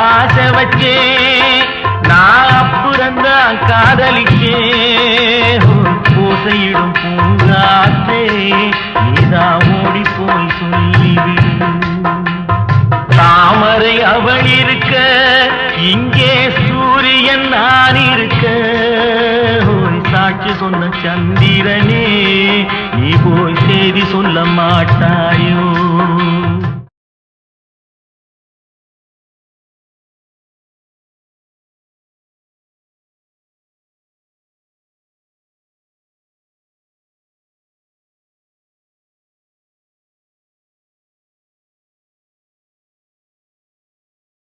ஆசை வச்சே நான் அப்புறந்தான் காதலிக்கே பூசையிடும் பூங்காற்றே நீதான் ஓடி போய் சொல்லிவிடு தாமரை அவள் இருக்க இங்கே சூரியன் நான் இருக்க சாட்சி சொன்ன சந்திரனே நீ போய் செய்தி சொல்ல மாட்டாயோ